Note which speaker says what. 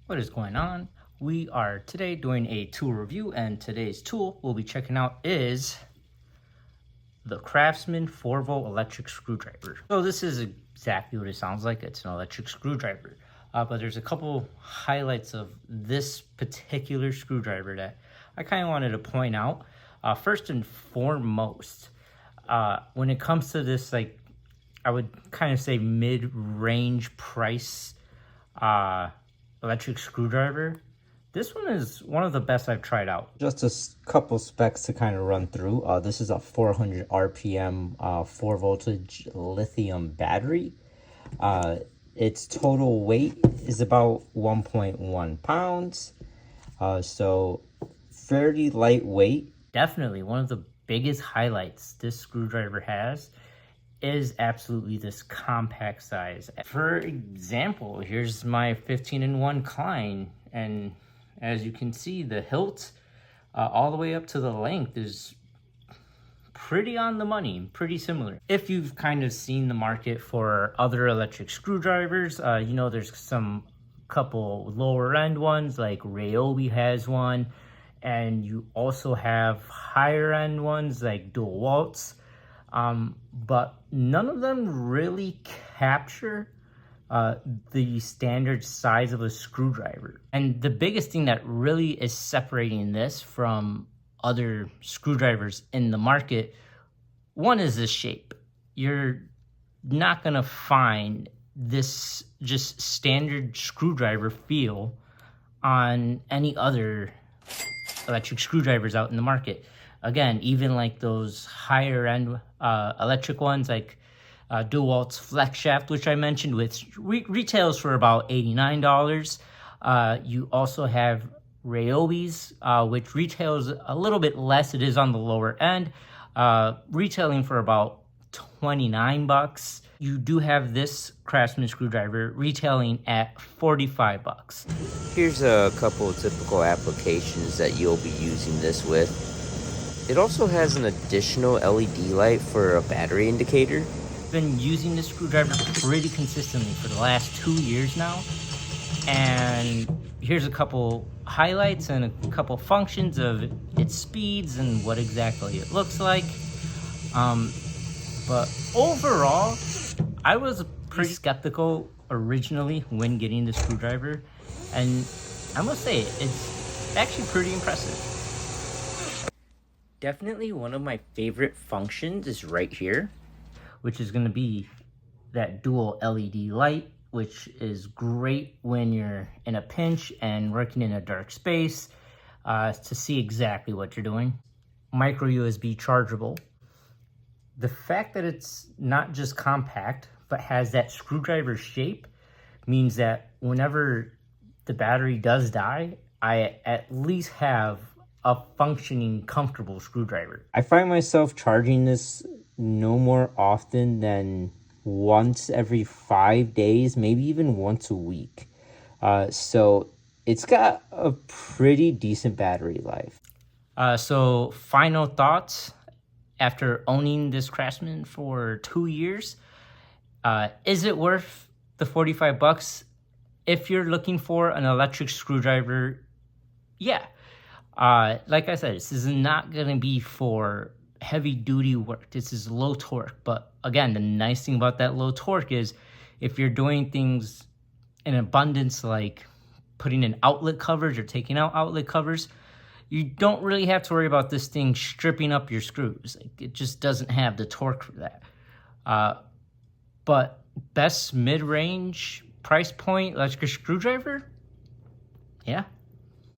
Speaker 1: What is going on? We are today doing a tool review, and today's tool we'll be checking out is the Craftsman 4-volt electric screwdriver. So this is exactly what it sounds like. It's an electric screwdriver, but there's a couple highlights of this particular screwdriver that I kind of wanted to point out. First and foremost, when it comes to this, like, I would kind of say mid-range price electric screwdriver, this one is one of the best I've tried out.
Speaker 2: Just a couple specs to kind of run through. This is a 400 RPM 4 voltage lithium battery. Its total weight is about 1.1 pounds. So fairly lightweight.
Speaker 1: Definitely one of the biggest highlights this screwdriver has is absolutely this compact size. For example, here's my 15-in-1 Klein, and as you can see, the hilt all the way up to the length is pretty on the money, pretty similar. If you've kind of seen the market for other electric screwdrivers, you know there's some couple lower end ones, like Ryobi has one, and you also have higher end ones like Dewalt's. But none of them really capture the standard size of a screwdriver. And the biggest thing that really is separating this from other screwdrivers in the market, one is the shape. You're not gonna find this just standard screwdriver feel on any other electric screwdrivers out in the market. Again, even like those higher end electric ones like Dewalt's Flex Shaft, which I mentioned, which retails for about $89. You also have Ryobi's, which retails a little bit less. It is on the lower end, retailing for about 29 bucks. You do have this Craftsman screwdriver retailing at 45 bucks.
Speaker 3: Here's a couple of typical applications that you'll be using this with. It also has an additional LED light for a battery indicator.
Speaker 1: I've been using this screwdriver pretty consistently for the last 2 years now. And here's a couple highlights and a couple functions of its speeds and what exactly it looks like. But overall, I was pretty skeptical originally when getting the screwdriver. And I must say, it's actually pretty impressive. Definitely one of my favorite functions is right here, which is going to be that dual LED light, which is great when you're in a pinch and working in a dark space to see exactly what you're doing. Micro USB chargeable. The fact that it's not just compact, but has that screwdriver shape means that whenever the battery does die, I at least have a functioning, comfortable screwdriver.
Speaker 2: I find myself charging this no more often than once every 5 days, maybe even once a week. So it's got a pretty decent battery life.
Speaker 1: So final thoughts after owning this Craftsman for 2 years. Is it worth the 45 bucks? If you're looking for an electric screwdriver, yeah. Like I said, this is not going to be for heavy duty work. This is low torque. But again, the nice thing about that low torque is if you're doing things in abundance, like putting in outlet covers or taking out outlet covers, you don't really have to worry about this thing stripping up your screws. Like, it just doesn't have the torque for that. But best mid-range price point electric screwdriver? Yeah,